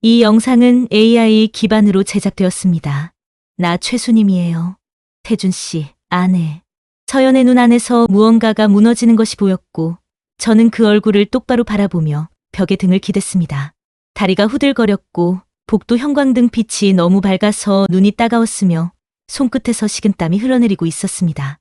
이 영상은 AI 기반으로 제작되었습니다. 나 최수님이에요. 태준 씨, 아내. 서연의 눈 안에서 무언가가 무너지는 것이 보였고 저는 그 얼굴을 똑바로 바라보며 벽에 등을 기댔습니다. 다리가 후들거렸고 복도 형광등 빛이 너무 밝아서 눈이 따가웠으며 손끝에서 식은땀이 흘러내리고 있었습니다.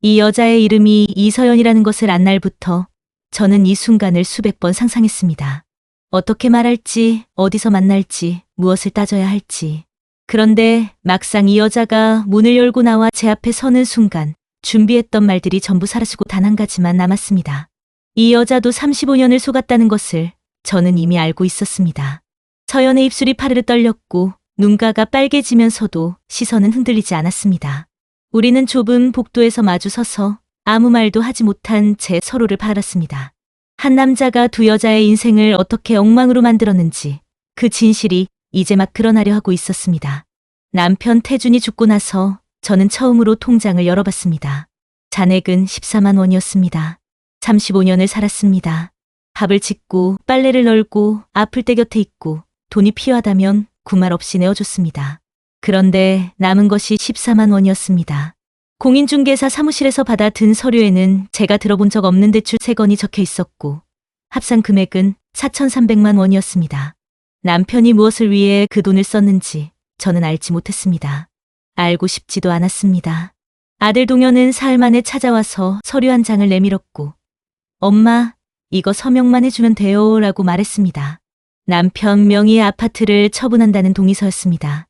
이 여자의 이름이 이서연이라는 것을 안 날부터 저는 이 순간을 수백 번 상상했습니다. 어떻게 말할지, 어디서 만날지, 무엇을 따져야 할지. 그런데 막상 이 여자가 문을 열고 나와 제 앞에 서는 순간 준비했던 말들이 전부 사라지고 단 한 가지만 남았습니다. 이 여자도 35년을 속았다는 것을 저는 이미 알고 있었습니다. 서연의 입술이 파르르 떨렸고 눈가가 빨개지면서도 시선은 흔들리지 않았습니다. 우리는 좁은 복도에서 마주 서서 아무 말도 하지 못한 채 서로를 바랐습니다. 한 남자가 두 여자의 인생을 어떻게 엉망으로 만들었는지 그 진실이 이제 막 드러나려 하고 있었습니다. 남편 태준이 죽고 나서 저는 처음으로 통장을 열어봤습니다. 잔액은 14만 원이었습니다. 35년을 살았습니다. 밥을 짓고 빨래를 널고 아플 때 곁에 있고 돈이 필요하다면 구말 없이 내어줬습니다. 그런데 남은 것이 14만 원이었습니다. 공인중개사 사무실에서 받아 든 서류에는 제가 들어본 적 없는 대출 3건이 적혀 있었고 합산 금액은 4,300만 원이었습니다. 남편이 무엇을 위해 그 돈을 썼는지 저는 알지 못했습니다. 알고 싶지도 않았습니다. 아들 동현은 사흘 만에 찾아와서 서류 한 장을 내밀었고 엄마, 이거 서명만 해주면 돼요 라고 말했습니다. 남편 명의의 아파트를 처분한다는 동의서였습니다.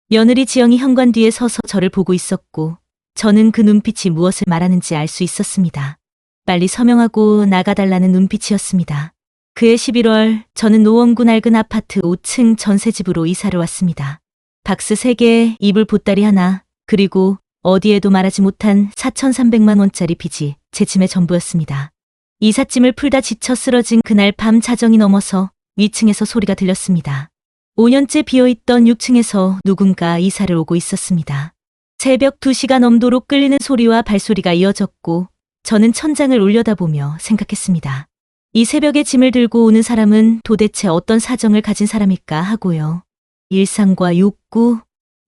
며느리 지영이 현관 뒤에 서서 저를 보고 있었고 저는 그 눈빛이 무엇을 말하는지 알 수 있었습니다. 빨리 서명하고 나가달라는 눈빛이었습니다. 그해 11월 저는 노원구 낡은 아파트 5층 전세집으로 이사를 왔습니다. 박스 3개, 이불 보따리 하나, 그리고 어디에도 말하지 못한 4,300만 원짜리 빚이 제 짐의 전부였습니다. 이삿짐을 풀다 지쳐 쓰러진 그날 밤 자정이 넘어서 위층에서 소리가 들렸습니다. 5년째 비어있던 6층에서 누군가 이사를 오고 있었습니다. 새벽 2시가 넘도록 끌리는 소리와 발소리가 이어졌고 저는 천장을 올려다보며 생각했습니다. 이 새벽에 짐을 들고 오는 사람은 도대체 어떤 사정을 가진 사람일까 하고요. 일상과 욕구,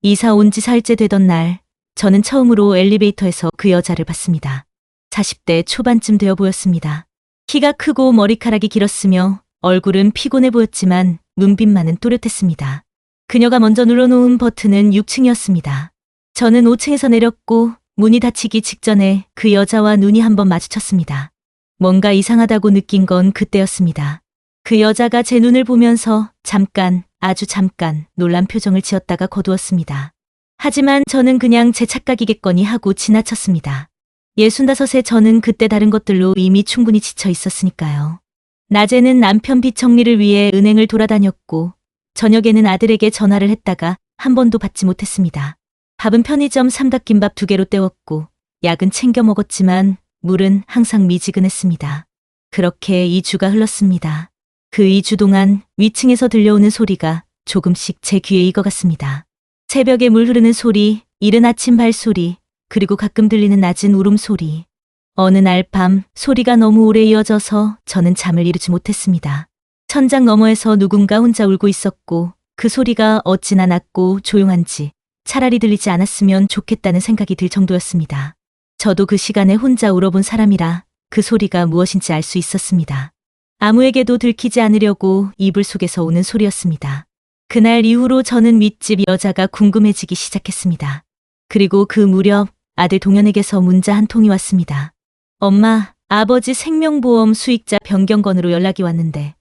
이사 온 지 사흘째 되던 날 저는 처음으로 엘리베이터에서 그 여자를 봤습니다. 40대 초반쯤 되어 보였습니다. 키가 크고 머리카락이 길었으며 얼굴은 피곤해 보였지만 눈빛만은 또렷했습니다. 그녀가 먼저 눌러놓은 버튼은 6층이었습니다. 저는 5층에서 내렸고 문이 닫히기 직전에 그 여자와 눈이 한번 마주쳤습니다. 뭔가 이상하다고 느낀 건 그때였습니다. 그 여자가 제 눈을 보면서 잠깐, 아주 잠깐 놀란 표정을 지었다가 거두었습니다. 하지만 저는 그냥 제 착각이겠거니 하고 지나쳤습니다. 65에 저는 그때 다른 것들로 이미 충분히 지쳐 있었으니까요. 낮에는 남편 빚 정리를 위해 은행을 돌아다녔고 저녁에는 아들에게 전화를 했다가 한 번도 받지 못했습니다. 밥은 편의점 삼각김밥 2개로 때웠고 약은 챙겨 먹었지만 물은 항상 미지근했습니다. 그렇게 2주가 흘렀습니다. 그 2주 동안 위층에서 들려오는 소리가 조금씩 제 귀에 익어갔습니다. 새벽에 물 흐르는 소리, 이른 아침 발소리, 그리고 가끔 들리는 낮은 울음소리. 어느 날 밤 소리가 너무 오래 이어져서 저는 잠을 이루지 못했습니다. 천장 너머에서 누군가 혼자 울고 있었고 그 소리가 어찌나 낮고 조용한지 차라리 들리지 않았으면 좋겠다는 생각이 들 정도였습니다. 저도 그 시간에 혼자 울어본 사람이라 그 소리가 무엇인지 알 수 있었습니다. 아무에게도 들키지 않으려고 이불 속에서 오는 소리였습니다. 그날 이후로 저는 윗집 여자가 궁금해지기 시작했습니다. 그리고 그 무렵 아들 동현에게서 문자 한 통이 왔습니다. 엄마, 아버지 생명보험 수익자 변경건으로 연락이 왔는데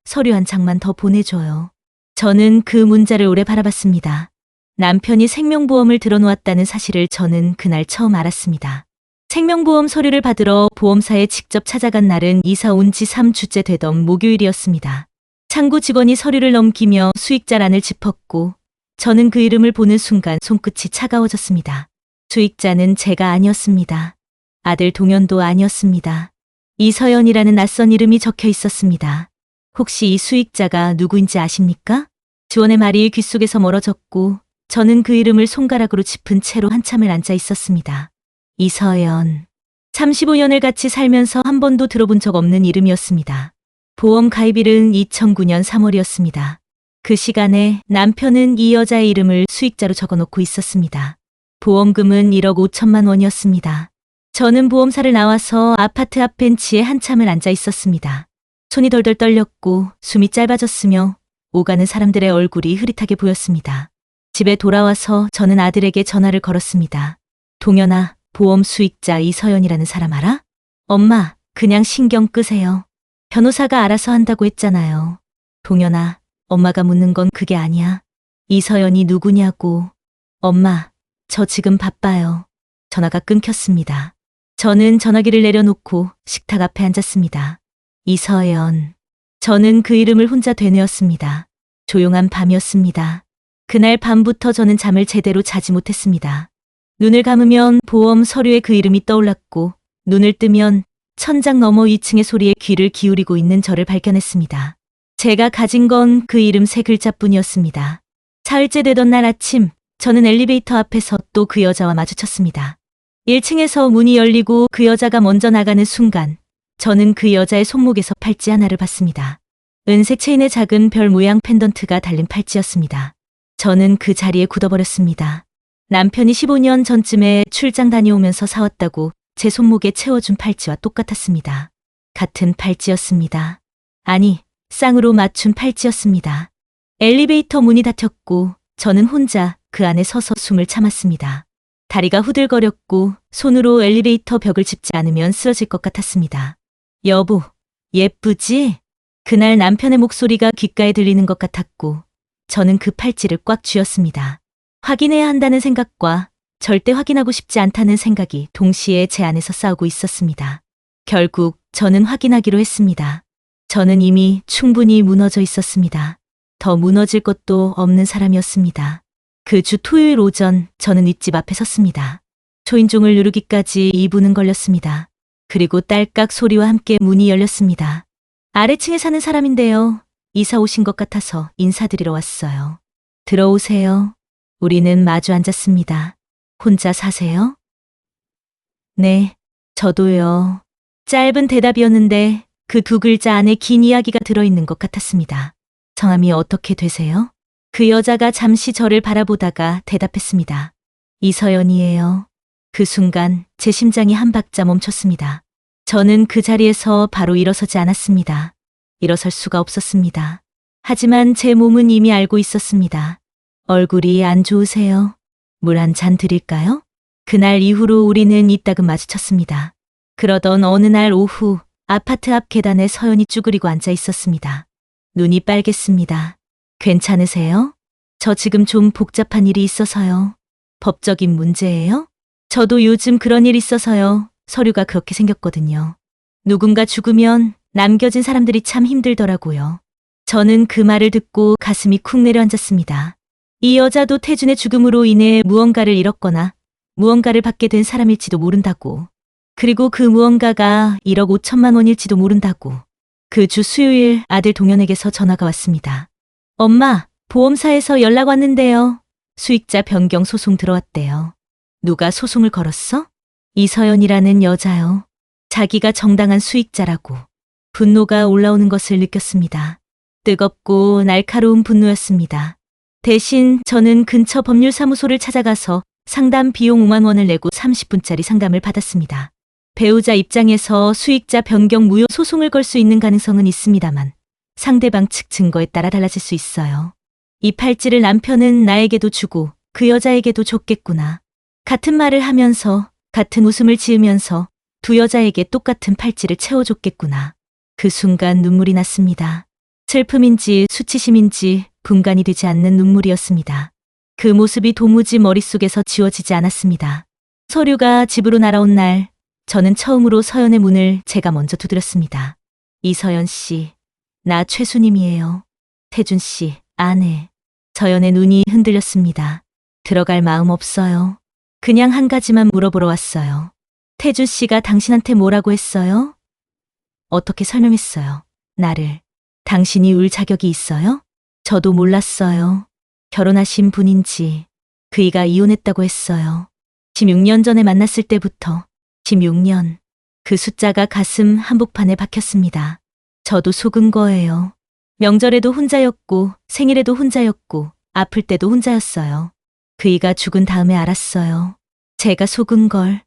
서류 한 장만 더 보내줘요. 저는 그 문자를 오래 바라봤습니다. 남편이 생명보험을 들어놓았다는 사실을 저는 그날 처음 알았습니다. 생명보험 서류를 받으러 보험사에 직접 찾아간 날은 이사 온 지 3주째 되던 목요일이었습니다. 창구 직원이 서류를 넘기며 수익자란을 짚었고 저는 그 이름을 보는 순간 손끝이 차가워졌습니다. 수익자는 제가 아니었습니다. 아들 동현도 아니었습니다. 이서연이라는 낯선 이름이 적혀 있었습니다. 혹시 이 수익자가 누구인지 아십니까? 지원의 말이 귓속에서 멀어졌고 저는 그 이름을 손가락으로 짚은 채로 한참을 앉아 있었습니다. 이서연. 35년을 같이 살면서 한 번도 들어본 적 없는 이름이었습니다. 보험 가입일은 2009년 3월이었습니다. 그 시간에 남편은 이 여자의 이름을 수익자로 적어놓고 있었습니다. 보험금은 1억 5천만 원이었습니다. 저는 보험사를 나와서 아파트 앞 벤치에 한참을 앉아 있었습니다. 손이 덜덜 떨렸고 숨이 짧아졌으며 오가는 사람들의 얼굴이 흐릿하게 보였습니다. 집에 돌아와서 저는 아들에게 전화를 걸었습니다. 동현아, 보험 수익자 이서연이라는 사람 알아? 엄마, 그냥 신경 끄세요. 변호사가 알아서 한다고 했잖아요. 동현아, 엄마가 묻는 건 그게 아니야. 이서연이 누구냐고. 엄마, 저 지금 바빠요. 전화가 끊겼습니다. 저는 전화기를 내려놓고 식탁 앞에 앉았습니다. 이서연. 저는 그 이름을 혼자 되뇌었습니다. 조용한 밤이었습니다. 그날 밤부터 저는 잠을 제대로 자지 못했습니다. 눈을 감으면 보험 서류에 그 이름이 떠올랐고 눈을 뜨면 천장 너머 2층의 소리에 귀를 기울이고 있는 저를 발견했습니다. 제가 가진 건 그 이름 3글자뿐이었습니다. 사흘째 되던 날 아침, 저는 엘리베이터 앞에서 또 그 여자와 마주쳤습니다. 1층에서 문이 열리고 그 여자가 먼저 나가는 순간, 저는 그 여자의 손목에서 팔찌 하나를 봤습니다. 은색 체인의 작은 별 모양 펜던트가 달린 팔찌였습니다. 저는 그 자리에 굳어버렸습니다. 남편이 15년 전쯤에 출장 다녀오면서 사왔다고 제 손목에 채워준 팔찌와 똑같았습니다. 같은 팔찌였습니다. 아니, 쌍으로 맞춘 팔찌였습니다. 엘리베이터 문이 닫혔고 저는 혼자 그 안에 서서 숨을 참았습니다. 다리가 후들거렸고 손으로 엘리베이터 벽을 짚지 않으면 쓰러질 것 같았습니다. 여보, 예쁘지? 그날 남편의 목소리가 귓가에 들리는 것 같았고 저는 그 팔찌를 꽉 쥐었습니다. 확인해야 한다는 생각과 절대 확인하고 싶지 않다는 생각이 동시에 제 안에서 싸우고 있었습니다. 결국 저는 확인하기로 했습니다. 저는 이미 충분히 무너져 있었습니다. 더 무너질 것도 없는 사람이었습니다. 그 주 토요일 오전 저는 윗집 앞에 섰습니다. 초인종을 누르기까지 2분은 걸렸습니다. 그리고 딸깍 소리와 함께 문이 열렸습니다. 아래층에 사는 사람인데요. 이사 오신 것 같아서 인사드리러 왔어요. 들어오세요. 우리는 마주 앉았습니다. 혼자 사세요? 네, 저도요. 짧은 대답이었는데 그 2글자 안에 긴 이야기가 들어있는 것 같았습니다. 성함이 어떻게 되세요? 그 여자가 잠시 저를 바라보다가 대답했습니다. 이서연이에요. 그 순간 제 심장이 한 박자 멈췄습니다. 저는 그 자리에서 바로 일어서지 않았습니다. 일어설 수가 없었습니다. 하지만 제 몸은 이미 알고 있었습니다. 얼굴이 안 좋으세요? 물 한 잔 드릴까요? 그날 이후로 우리는 이따금 마주쳤습니다. 그러던 어느 날 오후 아파트 앞 계단에 서연이 쭈그리고 앉아 있었습니다. 눈이 빨갰습니다. 괜찮으세요? 저 지금 좀 복잡한 일이 있어서요. 법적인 문제예요? 저도 요즘 그런 일 있어서요. 서류가 그렇게 생겼거든요. 누군가 죽으면 남겨진 사람들이 참 힘들더라고요. 저는 그 말을 듣고 가슴이 쿵 내려앉았습니다. 이 여자도 태준의 죽음으로 인해 무언가를 잃었거나 무언가를 받게 된 사람일지도 모른다고. 그리고 그 무언가가 1억 5천만 원일지도 모른다고. 그 주 수요일 아들 동현에게서 전화가 왔습니다. 엄마, 보험사에서 연락 왔는데요. 수익자 변경 소송 들어왔대요. 누가 소송을 걸었어? 이서연이라는 여자요. 자기가 정당한 수익자라고. 분노가 올라오는 것을 느꼈습니다. 뜨겁고 날카로운 분노였습니다. 대신 저는 근처 법률사무소를 찾아가서 상담 비용 5만 원을 내고 30분짜리 상담을 받았습니다. 배우자 입장에서 수익자 변경 무효 소송을 걸 수 있는 가능성은 있습니다만 상대방 측 증거에 따라 달라질 수 있어요. 이 팔찌를 남편은 나에게도 주고 그 여자에게도 줬겠구나. 같은 말을 하면서 같은 웃음을 지으면서 두 여자에게 똑같은 팔찌를 채워줬겠구나. 그 순간 눈물이 났습니다. 슬픔인지 수치심인지 분간이 되지 않는 눈물이었습니다. 그 모습이 도무지 머릿속에서 지워지지 않았습니다. 서류가 집으로 날아온 날 저는 처음으로 서연의 문을 제가 먼저 두드렸습니다. 이서연 씨, 나 최수님이에요. 태준 씨, 아내. 서연의 눈이 흔들렸습니다. 들어갈 마음 없어요. 그냥 한 가지만 물어보러 왔어요. 태준 씨가 당신한테 뭐라고 했어요? 어떻게 설명했어요? 나를. 당신이 울 자격이 있어요? 저도 몰랐어요. 결혼하신 분인지. 그이가 이혼했다고 했어요. 16년 전에 만났을 때부터. 16년. 그 숫자가 가슴 한복판에 박혔습니다. 저도 속은 거예요. 명절에도 혼자였고 생일에도 혼자였고 아플 때도 혼자였어요. 그이가 죽은 다음에 알았어요. 제가 속은 걸.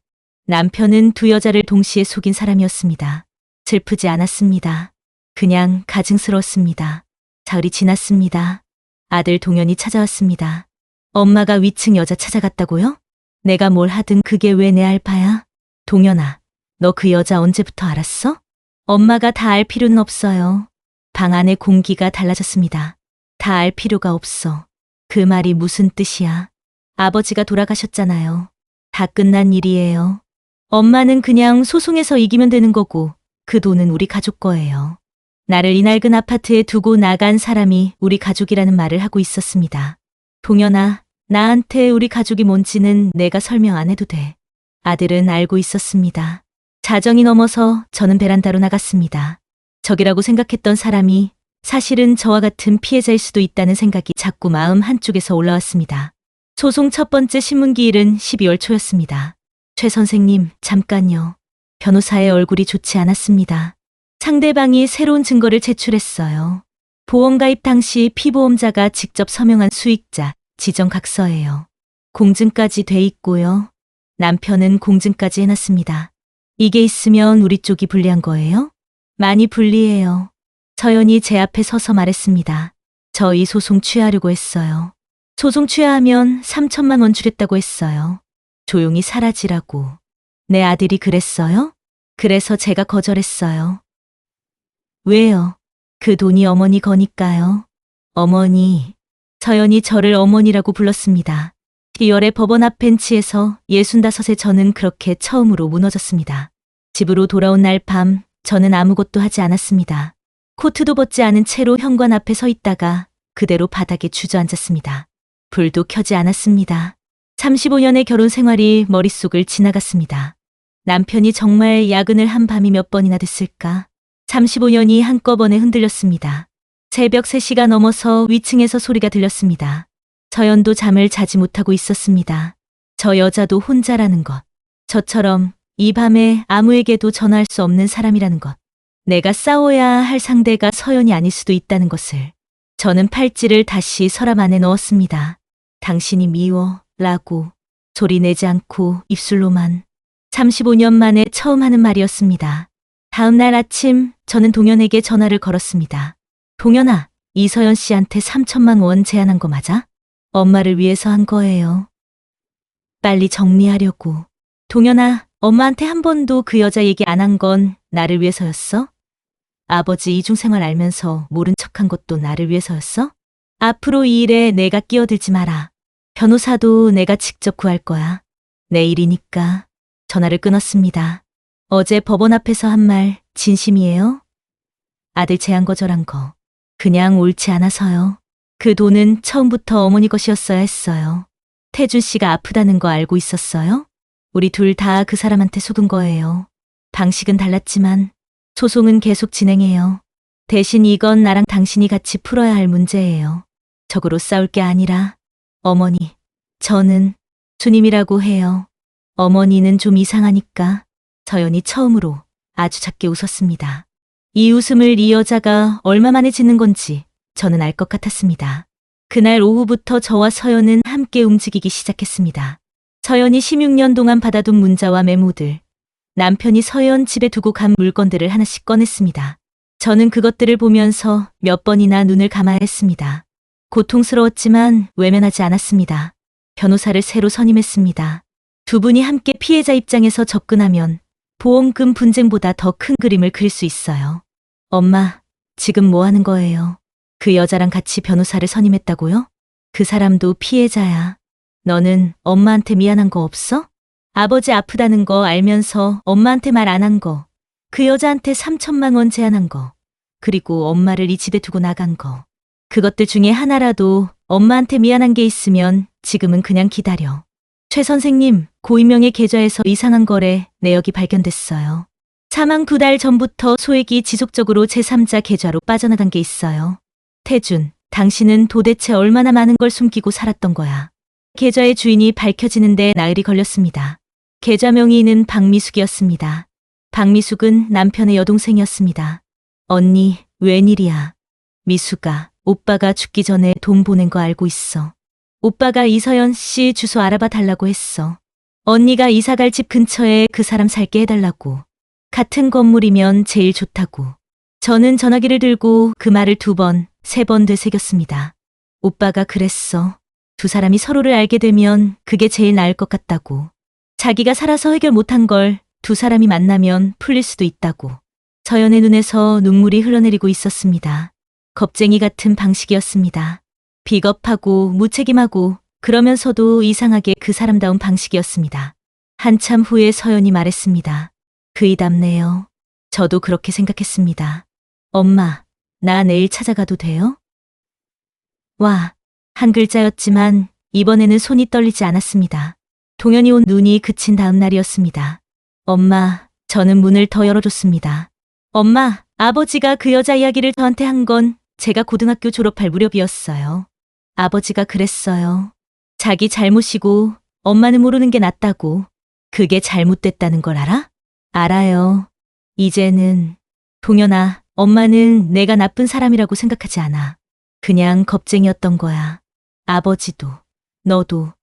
남편은 두 여자를 동시에 속인 사람이었습니다. 슬프지 않았습니다. 그냥 가증스러웠습니다. 사흘이 지났습니다. 아들 동현이 찾아왔습니다. 엄마가 위층 여자 찾아갔다고요? 내가 뭘 하든 그게 왜 내 알바야? 동현아, 너 그 여자 언제부터 알았어? 엄마가 다 알 필요는 없어요. 방 안의 공기가 달라졌습니다. 다 알 필요가 없어. 그 말이 무슨 뜻이야? 아버지가 돌아가셨잖아요. 다 끝난 일이에요. 엄마는 그냥 소송해서 이기면 되는 거고 그 돈은 우리 가족 거예요. 나를 이 낡은 아파트에 두고 나간 사람이 우리 가족이라는 말을 하고 있었습니다. 동현아, 나한테 우리 가족이 뭔지는 내가 설명 안 해도 돼. 아들은 알고 있었습니다. 자정이 넘어서 저는 베란다로 나갔습니다. 적이라고 생각했던 사람이 사실은 저와 같은 피해자일 수도 있다는 생각이 자꾸 마음 한쪽에서 올라왔습니다. 소송 첫 번째 신문기일은 12월 초였습니다. 최 선생님, 잠깐요. 변호사의 얼굴이 좋지 않았습니다. 상대방이 새로운 증거를 제출했어요. 보험가입 당시 피보험자가 직접 서명한 수익자 지정각서예요. 공증까지 돼 있고요. 남편은 공증까지 해놨습니다. 이게 있으면 우리 쪽이 불리한 거예요? 많이 불리해요. 서연이 제 앞에 서서 말했습니다. 저 이 소송 취하려고 했어요. 소송 취하하면 3천만 원 주겠다고 했어요. 조용히 사라지라고. 내 아들이 그랬어요? 그래서 제가 거절했어요. 왜요? 그 돈이 어머니 거니까요. 어머니. 서연이 저를 어머니라고 불렀습니다. 12월에 법원 앞 벤치에서 65세 저는 그렇게 처음으로 무너졌습니다. 집으로 돌아온 날 밤 저는 아무것도 하지 않았습니다. 코트도 벗지 않은 채로 현관 앞에 서 있다가 그대로 바닥에 주저앉았습니다. 불도 켜지 않았습니다. 35년의 결혼 생활이 머릿속을 지나갔습니다. 남편이 정말 야근을 한 밤이 몇 번이나 됐을까? 35년이 한꺼번에 흔들렸습니다. 새벽 3시가 넘어서 위층에서 소리가 들렸습니다. 서연도 잠을 자지 못하고 있었습니다. 저 여자도 혼자라는 것. 저처럼 이 밤에 아무에게도 전화할 수 없는 사람이라는 것. 내가 싸워야 할 상대가 서연이 아닐 수도 있다는 것을. 저는 팔찌를 다시 서랍 안에 넣었습니다. 당신이 미워 라고 소리 내지 않고 입술로만. 35년 만에 처음 하는 말이었습니다. 다음 날 아침 저는 동현에게 전화를 걸었습니다. 동현아, 이서연 씨한테 3천만 원 제안한 거 맞아? 엄마를 위해서 한 거예요. 빨리 정리하려고. 동현아, 엄마한테 한 번도 그 여자 얘기 안 한 건 나를 위해서였어? 아버지 이중생활 알면서 모른 척한 것도 나를 위해서였어? 앞으로 이 일에 내가 끼어들지 마라. 변호사도 내가 직접 구할 거야. 내 일이니까. 전화를 끊었습니다. 어제 법원 앞에서 한 말 진심이에요? 아들 제안 거절한 거. 그냥 옳지 않아서요. 그 돈은 처음부터 어머니 것이었어야 했어요. 태준 씨가 아프다는 거 알고 있었어요? 우리 둘 다 그 사람한테 속은 거예요. 방식은 달랐지만 소송은 계속 진행해요. 대신 이건 나랑 당신이 같이 풀어야 할 문제예요. 적으로 싸울 게 아니라 어머니, 저는 주님이라고 해요. 어머니는 좀 이상하니까. 서연이 처음으로 아주 작게 웃었습니다. 이 웃음을 이 여자가 얼마 만에 짓는 건지 저는 알 것 같았습니다. 그날 오후부터 저와 서연은 함께 움직이기 시작했습니다. 서연이 16년 동안 받아둔 문자와 메모들, 남편이 서연 집에 두고 간 물건들을 하나씩 꺼냈습니다. 저는 그것들을 보면서 몇 번이나 눈을 감아야 했습니다. 고통스러웠지만 외면하지 않았습니다. 변호사를 새로 선임했습니다. 두 분이 함께 피해자 입장에서 접근하면 보험금 분쟁보다 더 큰 그림을 그릴 수 있어요. 엄마, 지금 뭐 하는 거예요? 그 여자랑 같이 변호사를 선임했다고요? 그 사람도 피해자야. 너는 엄마한테 미안한 거 없어? 아버지 아프다는 거 알면서 엄마한테 말 안 한 거. 그 여자한테 3천만 원 제안한 거. 그리고 엄마를 이 집에 두고 나간 거. 그것들 중에 하나라도 엄마한테 미안한 게 있으면 지금은 그냥 기다려. 최 선생님, 고인명의 계좌에서 이상한 거래 내역이 발견됐어요. 사망 2달 전부터 소액이 지속적으로 제3자 계좌로 빠져나간 게 있어요. 태준, 당신은 도대체 얼마나 많은 걸 숨기고 살았던 거야. 계좌의 주인이 밝혀지는데 나흘이 걸렸습니다. 계좌 명의는 박미숙이었습니다. 박미숙은 남편의 여동생이었습니다. 언니, 웬일이야. 미수가 오빠가 죽기 전에 돈 보낸 거 알고 있어. 오빠가 이서연 씨 주소 알아봐 달라고 했어. 언니가 이사 갈 집 근처에 그 사람 살게 해달라고. 같은 건물이면 제일 좋다고. 저는 전화기를 들고 그 말을 2번, 3번 되새겼습니다. 오빠가 그랬어. 두 사람이 서로를 알게 되면 그게 제일 나을 것 같다고. 자기가 살아서 해결 못한 걸 두 사람이 만나면 풀릴 수도 있다고. 서연의 눈에서 눈물이 흘러내리고 있었습니다. 겁쟁이 같은 방식이었습니다. 비겁하고 무책임하고 그러면서도 이상하게 그 사람다운 방식이었습니다. 한참 후에 서연이 말했습니다. 그이답네요. 저도 그렇게 생각했습니다. 엄마, 나 내일 찾아가도 돼요? 와, 한 글자였지만 이번에는 손이 떨리지 않았습니다. 동현이 온 눈이 그친 다음 날이었습니다. 엄마, 저는 문을 더 열어줬습니다. 엄마, 아버지가 그 여자 이야기를 저한테 한 건 제가 고등학교 졸업할 무렵이었어요. 아버지가 그랬어요. 자기 잘못이고 엄마는 모르는 게 낫다고. 그게 잘못됐다는 걸 알아? 알아요. 이제는. 동현아, 엄마는 내가 나쁜 사람이라고 생각하지 않아. 그냥 겁쟁이였던 거야. 아버지도, 너도.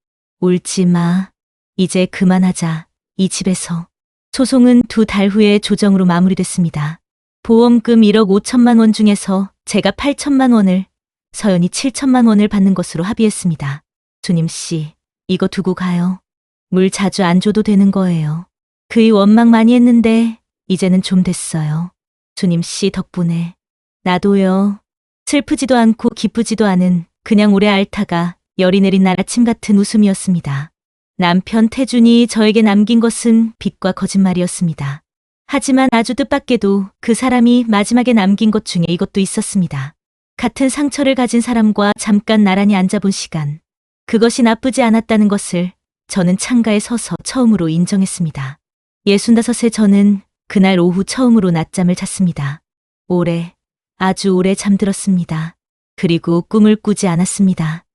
울지 마. 이제 그만하자. 이 집에서. 소송은 2달 후에 조정으로 마무리됐습니다. 보험금 1억 5천만 원 중에서 제가 8천만 원을, 서연이 7천만 원을 받는 것으로 합의했습니다. 주님 씨, 이거 두고 가요. 물 자주 안 줘도 되는 거예요. 그이 원망 많이 했는데 이제는 좀 됐어요. 주님 씨 덕분에. 나도요. 슬프지도 않고 기쁘지도 않은 그냥 오래 앓다가 열이 내린 날 아침 같은 웃음이었습니다. 남편 태준이 저에게 남긴 것은 빚과 거짓말이었습니다. 하지만 아주 뜻밖에도 그 사람이 마지막에 남긴 것 중에 이것도 있었습니다. 같은 상처를 가진 사람과 잠깐 나란히 앉아본 시간. 그것이 나쁘지 않았다는 것을 저는 창가에 서서 처음으로 인정했습니다. 65세 저는 그날 오후 처음으로 낮잠을 잤습니다. 오래, 아주 오래 잠들었습니다. 그리고 꿈을 꾸지 않았습니다.